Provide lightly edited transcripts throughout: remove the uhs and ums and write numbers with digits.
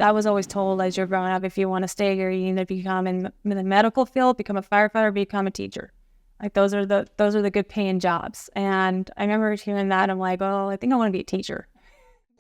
I was always told as you're growing up, if you want to stay here, you need to become in the medical field, become a firefighter, become a teacher. Like those are the good paying jobs. And I remember hearing that. I'm like, oh, I think I want to be a teacher.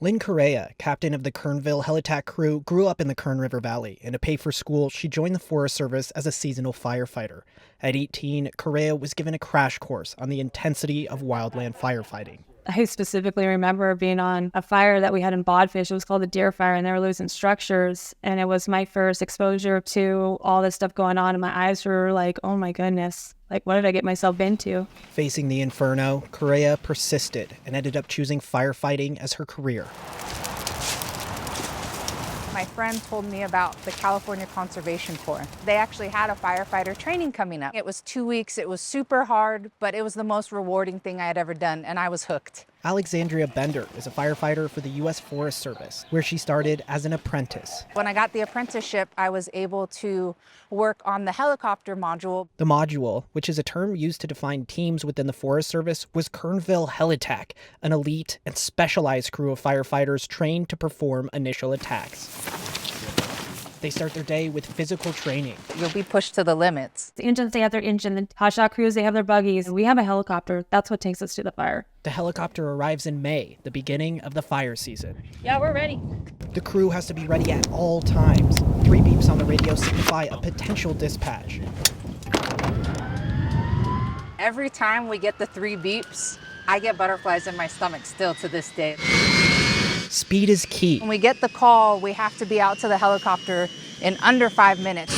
Lynn Correa, captain of the Kernville Helitack crew, grew up in the Kern River Valley, and to pay for school, she joined the Forest Service as a seasonal firefighter. At 18, Correa was given a crash course on the intensity of wildland firefighting. I specifically remember being on a fire that we had in Bodfish. It was called the Deer Fire, and they were losing structures. And it was my first exposure to all this stuff going on, and my eyes were like, oh my goodness, like what did I get myself into? Facing the inferno, Correa persisted and ended up choosing firefighting as her career. My friend told me about the California Conservation Corps. They actually had a firefighter training coming up. It was 2 weeks. It was super hard, but it was the most rewarding thing I had ever done, and I was hooked. Alexandria Bender is a firefighter for the U.S. Forest Service, where she started as an apprentice. When I got the apprenticeship, I was able to work on the helicopter module. The module, which is a term used to define teams within the Forest Service, was Kernville Helitack, an elite and specialized crew of firefighters trained to perform initial attacks. They start their day with physical training. You'll be pushed to the limits. The engines, they have their engine. The hotshot crews, they have their buggies. We have a helicopter. That's what takes us to the fire. The helicopter arrives in May, the beginning of the fire season. Yeah, we're ready. The crew has to be ready at all times. 3 beeps on the radio signify a potential dispatch. Every time we get the 3 beeps, I get butterflies in my stomach still to this day. Speed is key. When we get the call, we have to be out to the helicopter in under 5 minutes.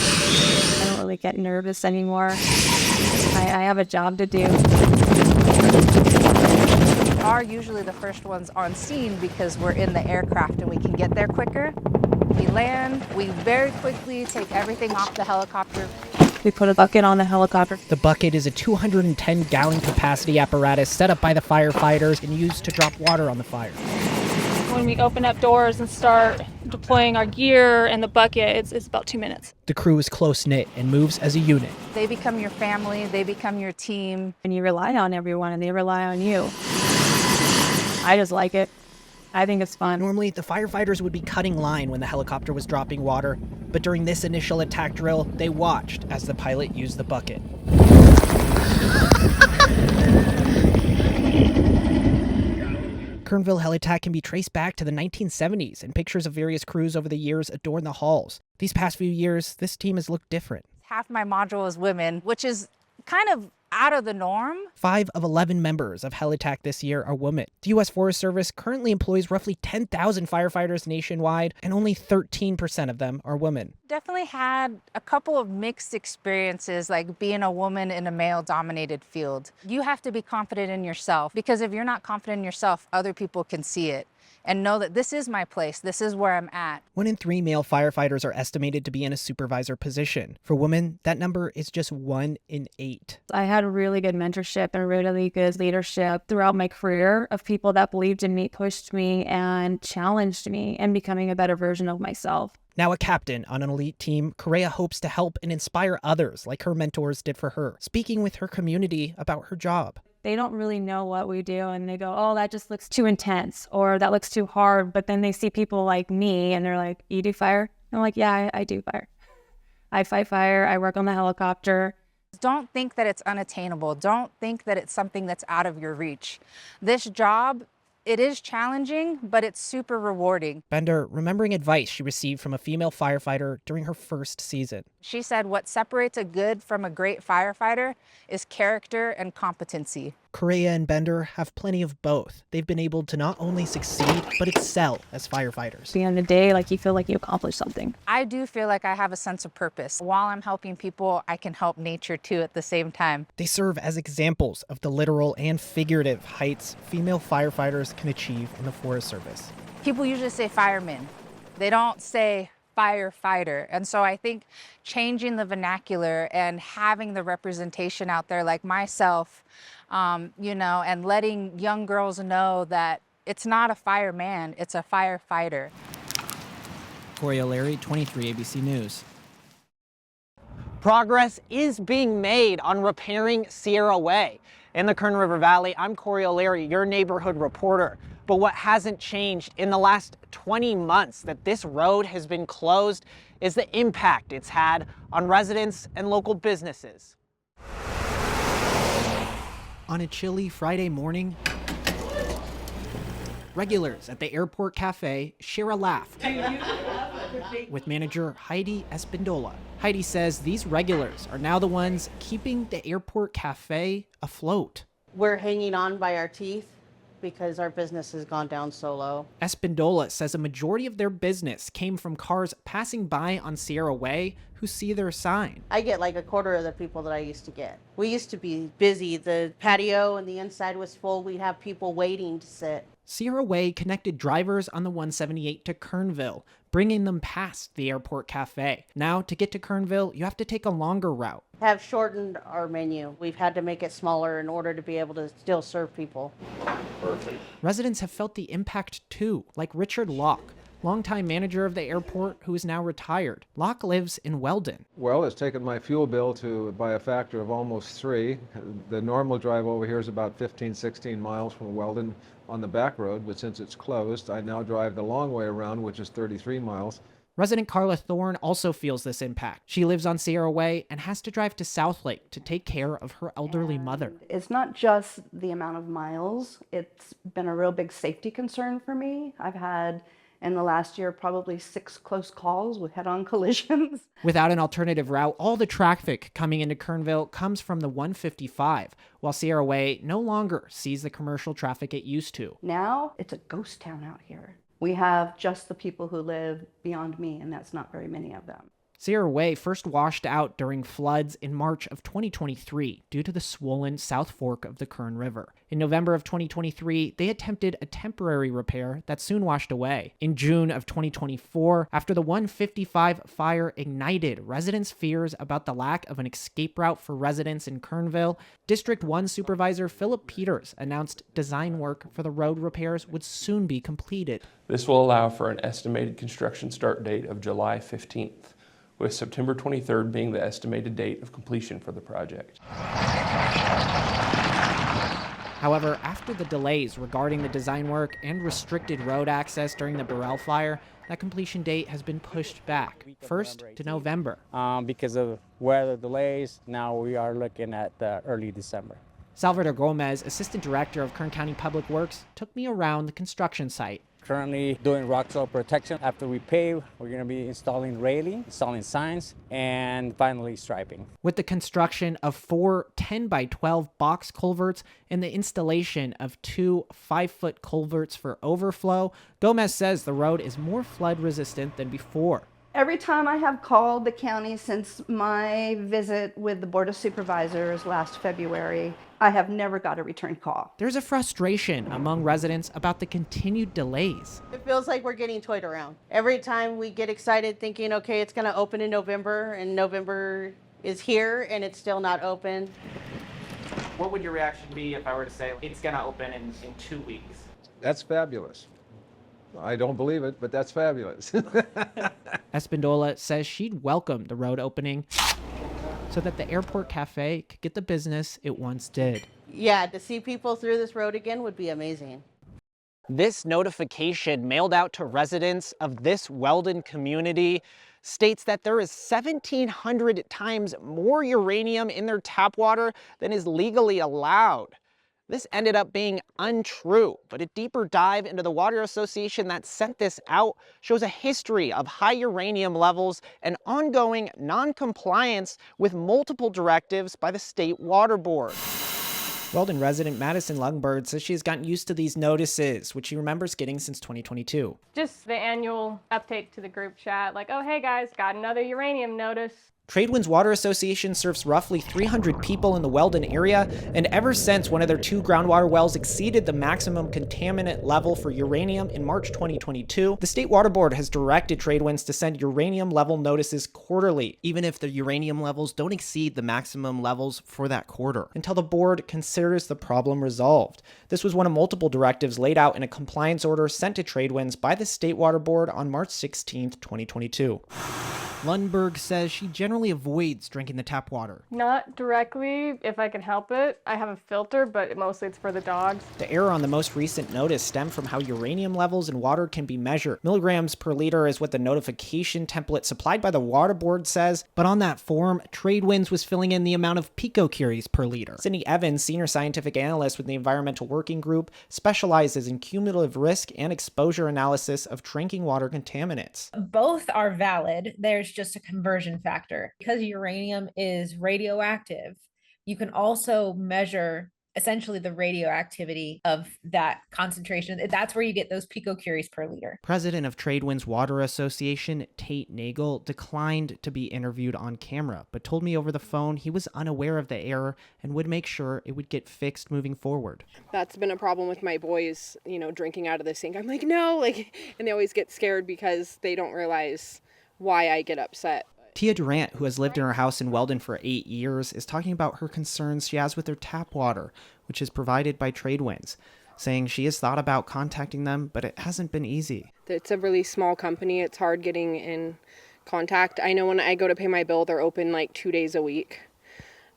I don't really get nervous anymore. I have a job to do. We are usually the first ones on scene because we're in the aircraft and we can get there quicker. We land, we very quickly take everything off the helicopter. We put a bucket on the helicopter. The bucket is a 210-gallon capacity apparatus set up by the firefighters and used to drop water on the fire. When we open up doors and start deploying our gear and the bucket, it's about 2 minutes. The crew is close-knit and moves as a unit. They become your family, they become your team. And you rely on everyone and they rely on you. I just like it. I think it's fun. Normally, the firefighters would be cutting line when the helicopter was dropping water, but during this initial attack drill, they watched as the pilot used the bucket. Kernville Helitack can be traced back to the 1970s, and pictures of various crews over the years adorn the halls. These past few years, this team has looked different. Half my module is women, which is kind of out of the norm. 5 of 11 members of Helitack this year are women. The U.S. Forest Service currently employs roughly 10,000 firefighters nationwide, and only 13% of them are women. Definitely had a couple of mixed experiences, like being a woman in a male-dominated field. You have to be confident in yourself, because if you're not confident in yourself, other people can see it and know that this is my place, this is where I'm at. 1 in 3 male firefighters are estimated to be in a supervisor position. For women, that number is just 1 in 8. I had really good mentorship and really good leadership throughout my career of people that believed in me, pushed me, and challenged me in becoming a better version of myself. Now a captain on an elite team, Correa hopes to help and inspire others like her mentors did for her, speaking with her community about her job. They don't really know what we do, and they go, oh, that just looks too intense, or that looks too hard. But then they see people like me, and they're like, you do fire? And I'm like, yeah, I do fire. I fight fire. I work on the helicopter. Don't think that it's unattainable. Don't think that it's something that's out of your reach. This job, it is challenging, but it's super rewarding. Bender remembering advice she received from a female firefighter during her first season. She said what separates a good from a great firefighter is character and competency. Correa and Bender have plenty of both. They've been able to not only succeed, but excel as firefighters. At the end of the day, like you feel like you accomplished something. I do feel like I have a sense of purpose. While I'm helping people, I can help nature too at the same time. They serve as examples of the literal and figurative heights female firefighters can achieve in the Forest Service. People usually say firemen. They don't say firefighter. And so I think changing the vernacular and having the representation out there like myself, and letting young girls know that it's not a fireman, it's a firefighter. Corcoran O'Leary, 23 ABC News. Progress is being made on repairing Sierra Way. In the Kern River Valley, I'm Corcoran O'Leary, your neighborhood reporter. But what hasn't changed in the last 20 months that this road has been closed is the impact it's had on residents and local businesses. On a chilly Friday morning, regulars at the airport cafe share a laugh with manager Heidi Espindola. Heidi says these regulars are now the ones keeping the airport cafe afloat. We're hanging on by our teeth because our business has gone down so low. Espindola says a majority of their business came from cars passing by on Sierra Way who see their sign. I get like a quarter of the people that I used to get. We used to be busy. The patio and the inside was full. We'd have people waiting to sit. Sierra Way connected drivers on the 178 to Kernville, bringing them past the airport cafe. Now, to get to Kernville, you have to take a longer route. Have shortened our menu. We've had to make it smaller in order to be able to still serve people. Perfect. Residents have felt the impact too, like Richard Locke, longtime manager of the airport who is now retired. Locke lives in Weldon. Well, it's taken my fuel bill by a factor of almost 3. The normal drive over here is about 15, 16 miles from Weldon on the back road, but since it's closed, I now drive the long way around, which is 33 miles. Resident Carla Thorne also feels this impact. She lives on Sierra Way and has to drive to Southlake to take care of her elderly mother. It's not just the amount of miles. It's been a real big safety concern for me. I've had, in the last year, probably 6 close calls with head-on collisions. Without an alternative route, all the traffic coming into Kernville comes from the 155, while Sierra Way no longer sees the commercial traffic it used to. Now, it's a ghost town out here. We have just the people who live beyond me, and that's not very many of them. Sierra Way first washed out during floods in March of 2023 due to the swollen South Fork of the Kern River. In November of 2023, they attempted a temporary repair that soon washed away. In June of 2024, after the 155 fire ignited residents' fears about the lack of an escape route for residents in Kernville, District 1 Supervisor Philip Peters announced design work for the road repairs would soon be completed. This will allow for an estimated construction start date of July 15th. With September 23rd being the estimated date of completion for the project. However, after the delays regarding the design work and restricted road access during the Burrell fire, that completion date has been pushed back, first to November. Because of weather delays, now we are looking at early December. Salvador Gomez, Assistant Director of Kern County Public Works, took me around the construction site. Currently doing rock salt protection. After we pave, we're going to be installing railing, installing signs, and finally striping. With the construction of 4 10x12 box culverts and the installation of 2 5-foot culverts for overflow, Gomez says the road is more flood resistant than before. Every time I have called the county since my visit with the Board of Supervisors last February, I have never got a return call. There's a frustration among residents about the continued delays. It feels like we're getting toyed around. Every time we get excited thinking, okay, it's going to open in November, and November is here and it's still not open. What would your reaction be if I were to say it's going to open in 2 weeks? That's fabulous. I don't believe it, but that's fabulous. Espindola says she'd welcome the road opening so that the airport cafe could get the business it once did. Yeah, to see people through this road again would be amazing. This notification mailed out to residents of this Weldon community states that there is 1,700 times more uranium in their tap water than is legally allowed. This ended up being untrue, but a deeper dive into the Water Association that sent this out shows a history of high uranium levels and ongoing non-compliance with multiple directives by the State Water Board. Weldon resident Madison Lungbird says she has gotten used to these notices, which she remembers getting since 2022. Just the annual update to the group chat, like, oh, hey guys, got another uranium notice. Tradewinds Water Association serves roughly 300 people in the Weldon area, and ever since one of their 2 groundwater wells exceeded the maximum contaminant level for uranium in March 2022, the State Water Board has directed Tradewinds to send uranium level notices quarterly, even if the uranium levels don't exceed the maximum levels for that quarter, until the board considers the problem resolved. This was one of multiple directives laid out in a compliance order sent to Tradewinds by the State Water Board on March 16, 2022. Lundberg says she generally avoids drinking the tap water. Not directly, if I can help it. I have a filter, but mostly it's for the dogs. The error on the most recent notice stemmed from how uranium levels in water can be measured. Milligrams per liter is what the notification template supplied by the Water Board says, but on that form, Tradewinds was filling in the amount of picocuries per liter. Sydney Evans, senior scientific analyst with the Environmental Working Group, specializes in cumulative risk and exposure analysis of drinking water contaminants. Both are valid. There's just a conversion factor. Because uranium is radioactive, you can also measure essentially the radioactivity of that concentration. That's where you get those picocuries per liter. President of Tradewinds Water Association, Tate Nagel, declined to be interviewed on camera, but told me over the phone he was unaware of the error and would make sure it would get fixed moving forward. That's been a problem with my boys, drinking out of the sink. I'm like, no, and they always get scared because they don't realize why I get upset. Tia Durant, who has lived in her house in Weldon for 8 years, is talking about her concerns she has with their tap water, which is provided by Tradewinds, saying she has thought about contacting them, but it hasn't been easy. It's a really small company. It's hard getting in contact. I know when I go to pay my bill, they're open 2 days a week.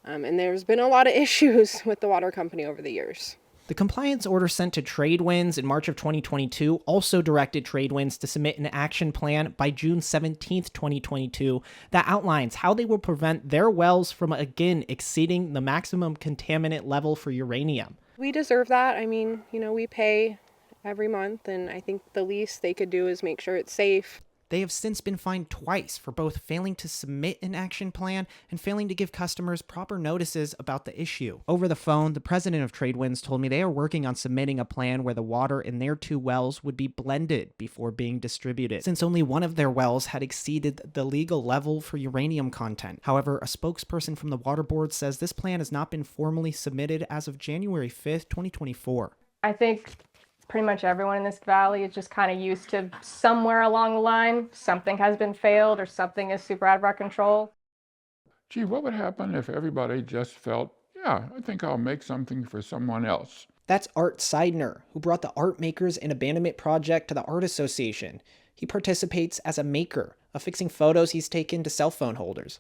And there's been a lot of issues with the water company over the years. The compliance order sent to Tradewinds in March of 2022 also directed Tradewinds to submit an action plan by June 17th, 2022 that outlines how they will prevent their wells from again exceeding the maximum contaminant level for uranium. We deserve that. I mean, we pay every month, and I think the least they could do is make sure it's safe. They have since been fined twice for both failing to submit an action plan and failing to give customers proper notices about the issue. Over the phone, the president of Tradewinds told me they are working on submitting a plan where the water in their 2 wells would be blended before being distributed, since only one of their wells had exceeded the legal level for uranium content. However, a spokesperson from the Water Board says this plan has not been formally submitted as of January 5th, 2024. I think pretty much everyone in this valley is just kind of used to somewhere along the line, something has been failed or something is super out of our control. Gee, what would happen if everybody just felt, yeah, I think I'll make something for someone else? That's Art Seidner, who brought the Art Makers and Abandonment Project to the Art Association. He participates as a maker, affixing photos he's taken to cell phone holders.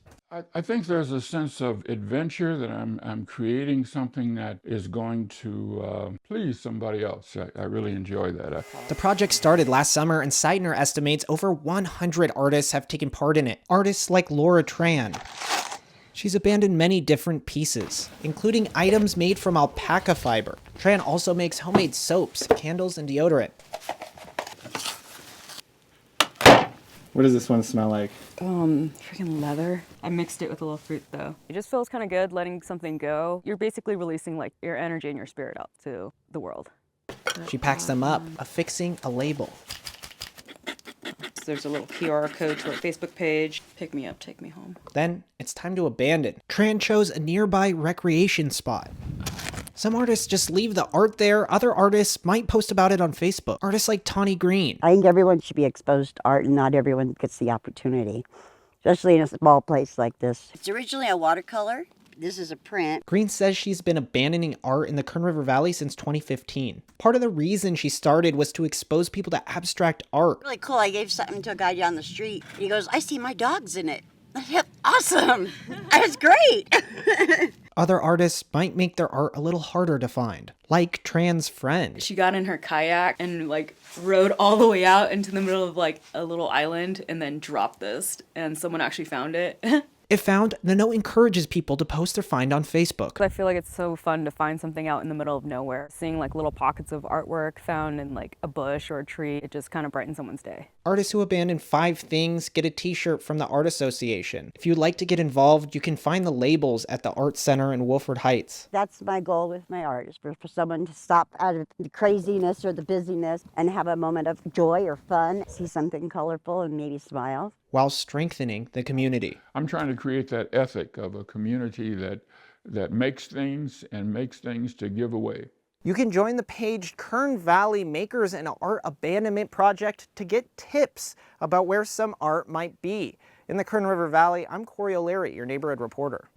I think there's a sense of adventure that I'm creating something that is going to please somebody else. I really enjoy that. The project started last summer, and Seidner estimates over 100 artists have taken part in it. Artists like Laura Tran. She's abandoned many different pieces, including items made from alpaca fiber. Tran also makes homemade soaps, candles, and deodorant. What does this one smell like? Freaking leather. I mixed it with a little fruit though. It just feels kind of good letting something go. You're basically releasing your energy and your spirit out to the world. She packs them up, affixing a label. There's a little QR code to our Facebook page. Pick me up, take me home. Then it's time to abandon. Tran chose a nearby recreation spot. Some artists just leave the art there. Other artists might post about it on Facebook. Artists like Tawny Green. I think everyone should be exposed to art, and not everyone gets the opportunity, especially in a small place like this. It's originally a watercolor. This is a print. Green says she's been abandoning art in the Kern River Valley since 2015. Part of the reason she started was to expose people to abstract art. Really cool. I gave something to a guy down the street. He goes, I see my dogs in it. Awesome. That's great. Other artists might make their art a little harder to find, like Tran's friend. She got in her kayak and rode all the way out into the middle of a little island and then dropped this, and someone actually found it. If found, the note encourages people to post their find on Facebook. I feel like it's so fun to find something out in the middle of nowhere. Seeing little pockets of artwork found in a bush or a tree, it just kind of brightens someone's day. Artists who abandon 5 things get a t-shirt from the Art Association. If you'd like to get involved, you can find the labels at the Art Center in Wolford Heights. That's my goal with my art, is for someone to stop out of the craziness or the busyness and have a moment of joy or fun, see something colorful and maybe smile, while strengthening the community. I'm trying to create that ethic of a community that makes things and makes things to give away. You can join the page Kern Valley Makers and Art Abandonment Project to get tips about where some art might be. In the Kern River Valley, I'm Corcoran O'Leary, your neighborhood reporter.